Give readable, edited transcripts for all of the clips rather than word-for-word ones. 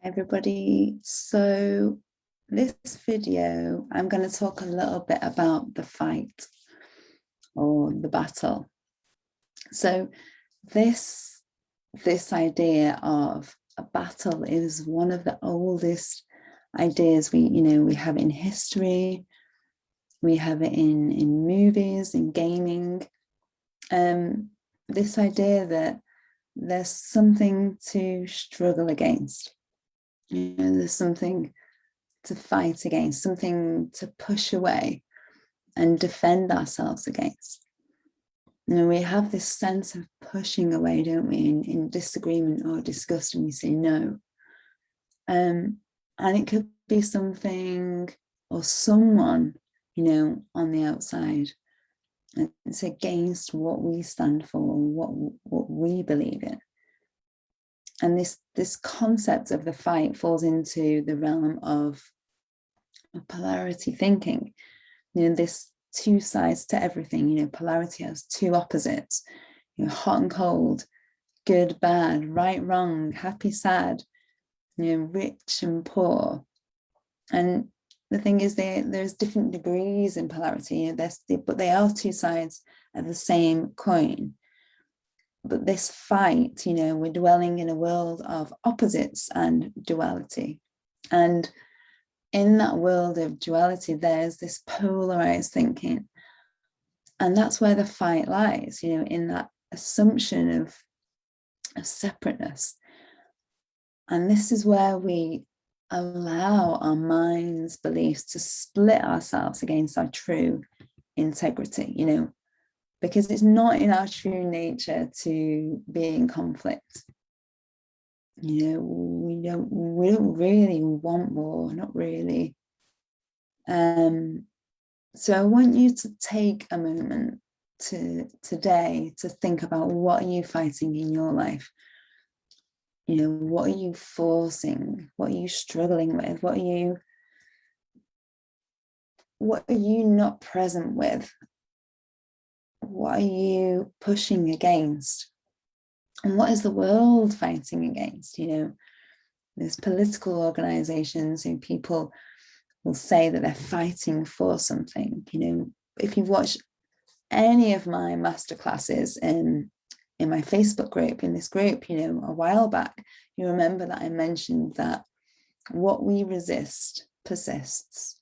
Everybody. So this video, I'm going to talk a little bit about the fight or the battle. So this idea of a battle is one of the oldest ideas we have in history. We have it in movies, in gaming. This idea that there's something to struggle against. There's something to fight against, something to push away and defend ourselves against. We have this sense of pushing away, don't we, in disagreement or disgust, and we say no. And it could be something or someone, on the outside. It's against what we stand for, what we believe in. And this concept of the fight falls into the realm of polarity thinking. This two sides to everything. Polarity has two opposites. Hot and cold, good, bad, right, wrong, happy, sad. Rich and poor. And the thing is, there's different degrees in polarity. But they are two sides of the same coin. But this fight, we're dwelling in a world of opposites and duality. And in that world of duality, there's this polarized thinking. And that's where the fight lies, in that assumption of separateness. And this is where we allow our mind's beliefs to split ourselves against our true integrity, because it's not in our true nature to be in conflict. We don't really want war, not really. So I want you to take a moment today to think about, what are you fighting in your life? What are you forcing? What are you struggling with? What are you not present with? What are you pushing against? And what is the world fighting against? There's political organizations who people will say that they're fighting for something. If you've watched any of my masterclasses in my Facebook group, in this group, a while back, you remember that I mentioned that what we resist persists.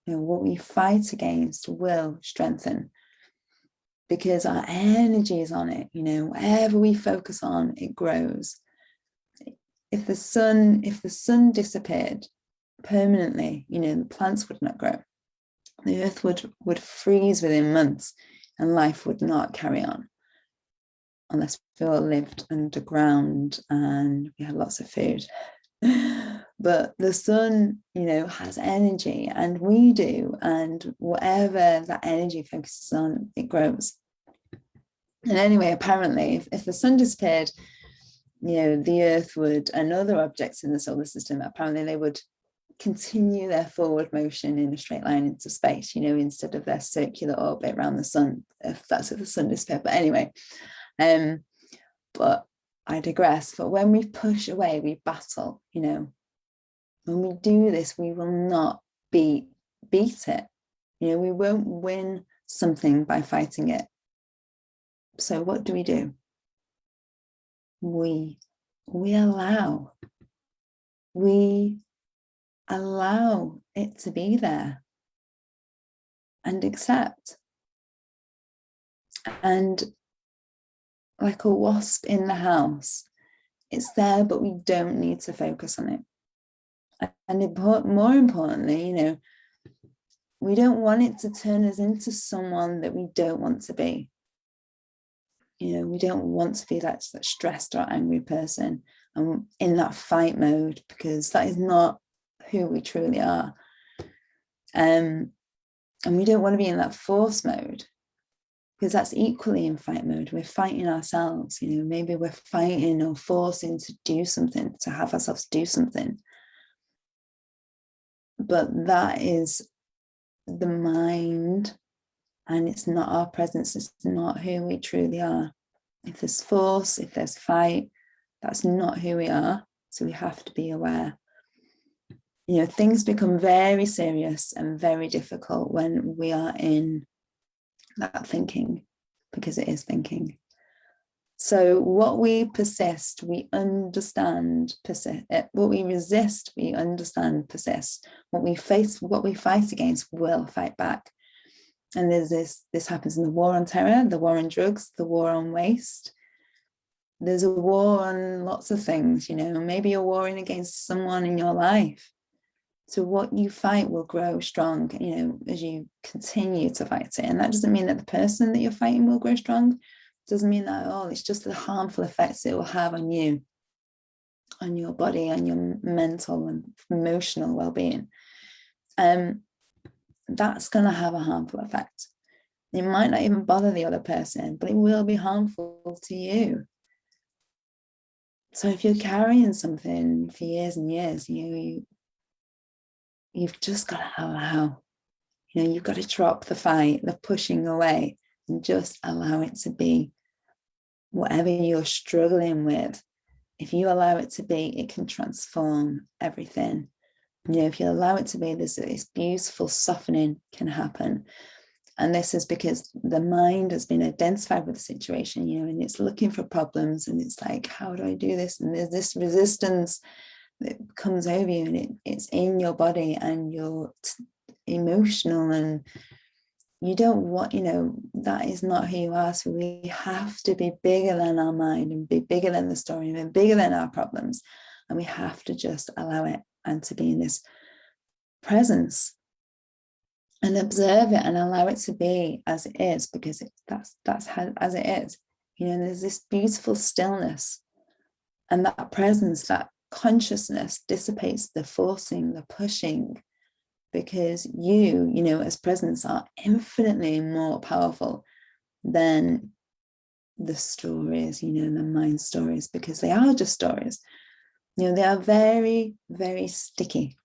What we fight against will strengthen, because our energy is on it. Whatever we focus on, it grows. If the sun disappeared permanently, the plants would not grow. The earth would freeze within months, and life would not carry on, unless we all lived underground and we had lots of food. But the sun, has energy, and we do, and whatever that energy focuses on, it grows. And anyway, apparently, if the sun disappeared, the earth would, and other objects in the solar system, apparently they would continue their forward motion in a straight line into space, instead of their circular orbit around the sun, if the sun disappeared. But anyway, but I digress. But when we push away, we battle. When we do this, we will not beat it. We won't win something by fighting it. So what do? We allow it to be there and accept. And like a wasp in the house, it's there, but we don't need to focus on it. And more importantly, we don't want it to turn us into someone that we don't want to be. We don't want to be that stressed or angry person and in that fight mode, because that is not who we truly are. And we don't want to be in that force mode, because that's equally in fight mode. We're fighting ourselves. Maybe we're fighting or forcing to do something, to have ourselves do something. But that is the mind, and it's not our presence. It's not who we truly are. If there's force, if there's fight, that's not who we are. So we have to be aware. You know, things become very serious and very difficult when we are in that thinking, because it is thinking. So what we persist, we understand persist. What we resist, we understand persists. What we fight against, will fight back. And there's this happens in the war on terror, the war on drugs, the war on waste. There's a war on lots of things, you know, maybe you're warring against someone in your life. So what you fight will grow strong, you know, as you continue to fight it. And that doesn't mean that the person that you're fighting will grow strong. It doesn't mean that at all. It's just the harmful effects it will have on you, on your body, on your mental and emotional well-being. That's going to have a harmful effect. It might not even bother the other person, but it will be harmful to you. So if you're carrying something for years and years, you've just got to allow. You know, you've got to drop the fight, the pushing away, and just allow it to be. Whatever you're struggling with, if you allow it to be, it can transform everything. You know, if you allow it to be, this beautiful softening can happen. And this is because the mind has been identified with the situation, you know, and it's looking for problems, and it's like, how do I do this? And there's this resistance that comes over you, and it's in your body, and you're emotional, and you don't want, you know, that is not who you are. So we have to be bigger than our mind, and be bigger than the story, and be bigger than our problems. And we have to just allow it, and to be in this presence and observe it and allow it to be as it is, because that's how, as it is. You know, there's this beautiful stillness, and that presence, that consciousness dissipates the forcing, the pushing, because you know, as presence are infinitely more powerful than the stories, you know, the mind stories, because they are just stories. You know, they are very, very sticky.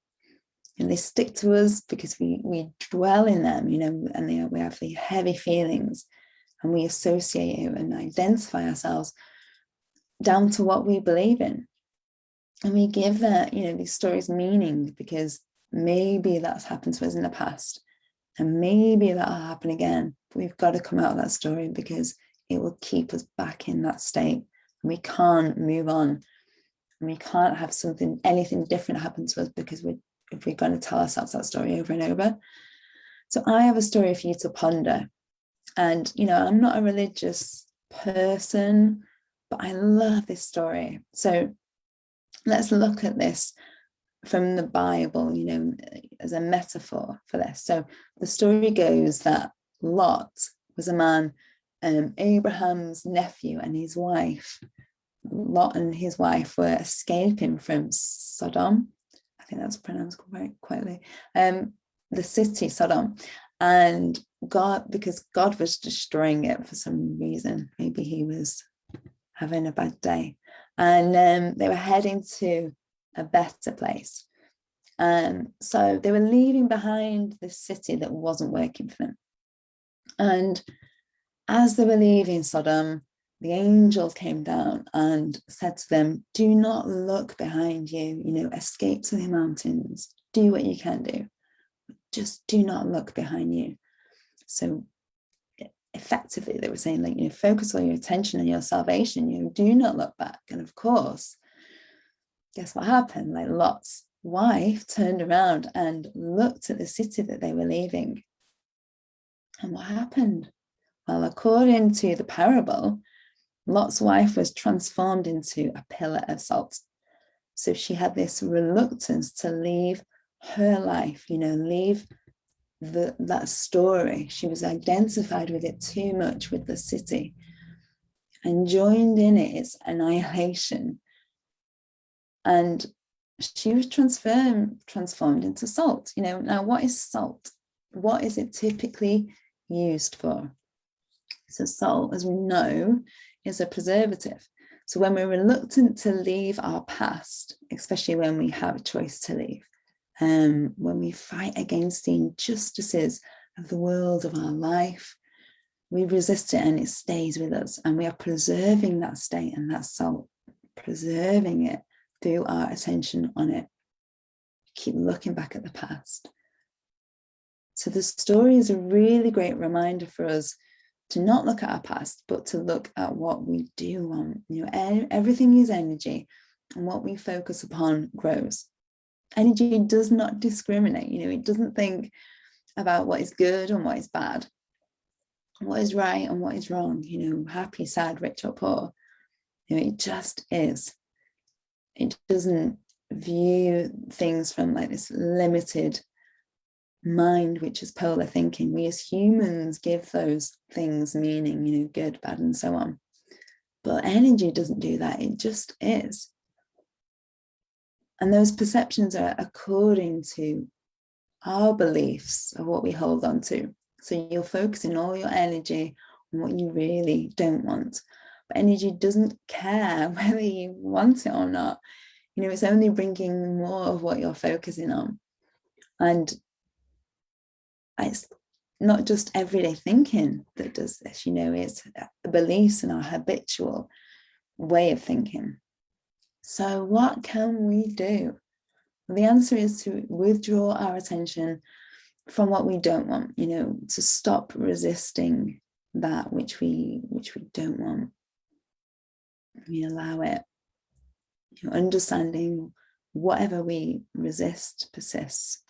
And they stick to us because we dwell in them, you know, and we have the heavy feelings, and we associate it and identify ourselves down to what we believe in. And we give that, you know, these stories meaning, because maybe that's happened to us in the past, and maybe that'll happen again. But we've got to come out of that story, because it will keep us back in that state, and we can't move on, and we can't have anything different happen to us, because if we're going to tell ourselves that story over and over. So I have a story for you to ponder. And, you know, I'm not a religious person, but I love this story. So let's look at this from the Bible, you know, as a metaphor for this. So the story goes that Lot was a man, Abraham's nephew, and his wife. Lot and his wife were escaping from Sodom. I think that's pronounced quite quietly. The city Sodom, and because God was destroying it for some reason. Maybe he was having a bad day, and they were heading to a better place. So they were leaving behind this city that wasn't working for them. And as they were leaving Sodom, the angel came down and said to them, do not look behind you, you know, escape to the mountains, do what you can do, just do not look behind you. So effectively they were saying, like, you know, focus all your attention on your salvation, you know, do not look back. And of course, guess what happened? Like, Lot's wife turned around and looked at the city that they were leaving. And what happened? Well, according to the parable, Lot's wife was transformed into a pillar of salt. So she had this reluctance to leave her life, you know, leave that story. She was identified with it too much, with the city, and joined in its annihilation. And she was transformed into salt. You know, now what is salt? What is it typically used for? So salt, as we know, is a preservative. So when we're reluctant to leave our past, especially when we have a choice to leave, when we fight against the injustices of the world, of our life, we resist it and it stays with us, and we are preserving that state and that salt, preserving it, through our attention on it. Keep looking back at the past. So the story is a really great reminder for us to not look at our past, but to look at what we do want. Everything is energy, and what we focus upon grows. Energy does not discriminate. It doesn't think about what is good and what is bad, what is right and what is wrong, happy, sad, rich or poor. It just is. It doesn't view things from like this limited mind, which is polar thinking. We as humans give those things meaning, good, bad, and so on. But energy doesn't do that. It just is. And those perceptions are according to our beliefs of what we hold on to. So you're focusing all your energy on what you really don't want. But energy doesn't care whether you want it or not. It's only bringing more of what you're focusing on. And it's not just everyday thinking that does this, it's the beliefs and our habitual way of thinking. So what can we do? Well, the answer is to withdraw our attention from what we don't want, to stop resisting that which we don't want. We allow it, understanding whatever we resist persists.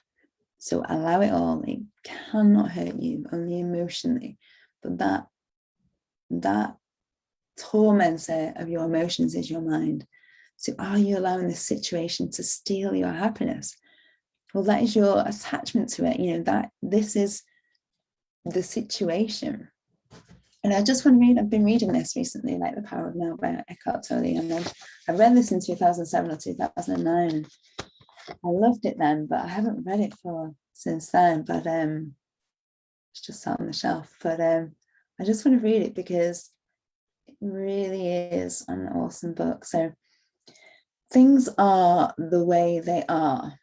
So allow it all. It cannot hurt you, only emotionally. But that tormentor of your emotions is your mind. So are you allowing this situation to steal your happiness? Well, that is your attachment to it. That this is the situation. And I just want to read, I've been reading this recently, like The Power of Now by Eckhart Tolle. And I read this in 2007 or 2009. I loved it then, but I haven't read it since then. But it's just sat on the shelf. But I just want to read it because it really is an awesome book. So, things are the way they are.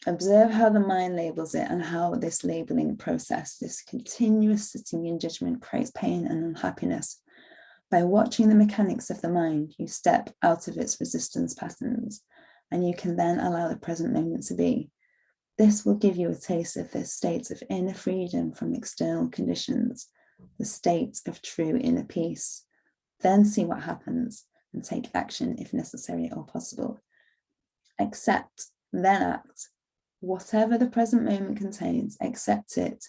Observe how the mind labels it and how this labeling process, this continuous sitting in judgment, creates pain and unhappiness. By watching the mechanics of the mind, you step out of its resistance patterns, and you can then allow the present moment to be. This will give you a taste of the state of inner freedom from external conditions, the state of true inner peace. Then see what happens and take action if necessary or possible. Accept, then act. Whatever the present moment contains, accept it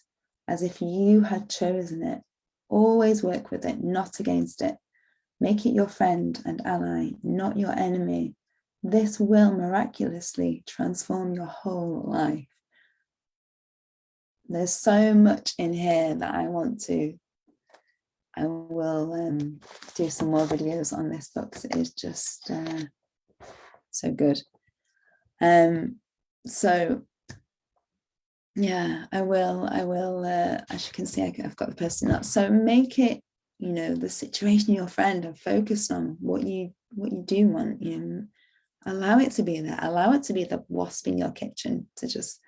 as if you had chosen it. Always work with it, not against it. Make it your friend and ally, not your enemy. This will miraculously transform your whole life. There's so much in here that I will do some more videos on this book because it is just so good. So yeah, I will as you can see, I've got the person up. So make it, the situation your friend, and focus on what you do want. Allow it to be there. Allow it to be the wasp in your kitchen to just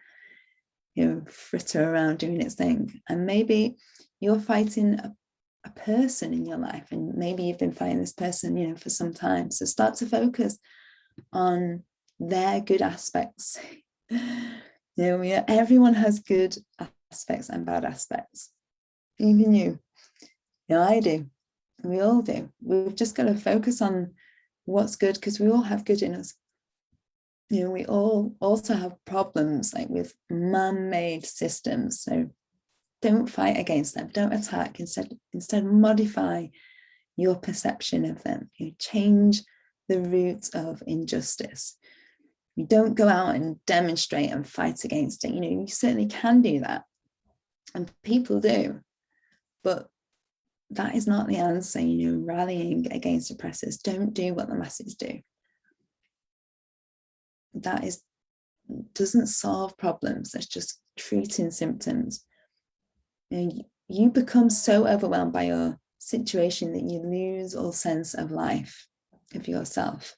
fritter around doing its thing. And maybe you're fighting a person in your life, and maybe you've been fighting this person for some time. So start to focus on their good aspects. Everyone has good aspects and bad aspects. Even you. I do. We all do. We've just got to focus on what's good, because we all have good in us. We all also have problems like with man-made systems. So don't fight against them. Don't attack. Instead modify your perception of them. Change the roots of injustice. You don't go out and demonstrate and fight against it. You certainly can do that, and people do, but that is not the answer. Rallying against oppressors. Don't do what the masses do. That doesn't solve problems. That's just treating symptoms. You become so overwhelmed by your situation that you lose all sense of life, of yourself.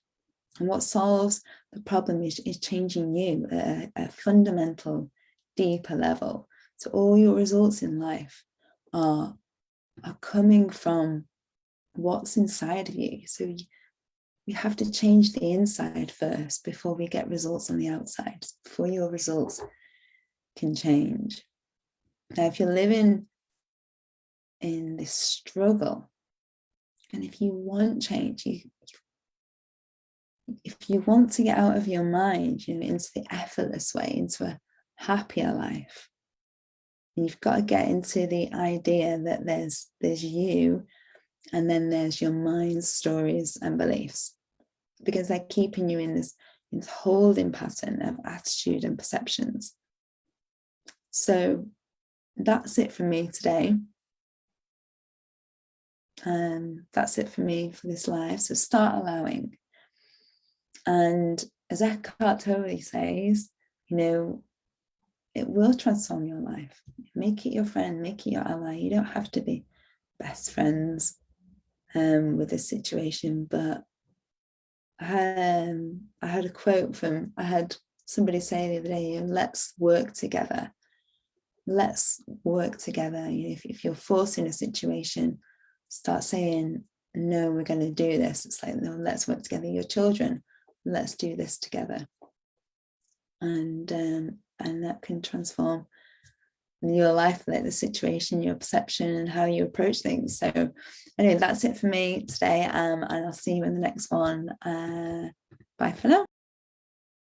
And what solves the problem is changing you at a fundamental, deeper level. So all your results in life are coming from what's inside of you. So we have to change the inside first before we get results on the outside, before your results can change. Now, if you're living in this struggle, and if you want change, if you want to get out of your mind, into the effortless way, into a happier life, you've got to get into the idea that there's you, and then there's your mind's stories and beliefs, because they're keeping you in this holding pattern of attitude and perceptions. So that's it for me today. That's it for me for this live. So start allowing. And as Eckhart Tolle says, it will transform your life. Make it your friend, make it your ally. You don't have to be best friends with this situation. But I had a quote I had somebody say the other day, let's work together. Let's work together. If you're forcing a situation, start saying, no, we're going to do this. It's like, no, let's work together. Your children, let's do this together. And that can transform your life, like the situation, your perception, and how you approach things. So anyway, that's it for me today. And I'll see you in the next one. Bye for now.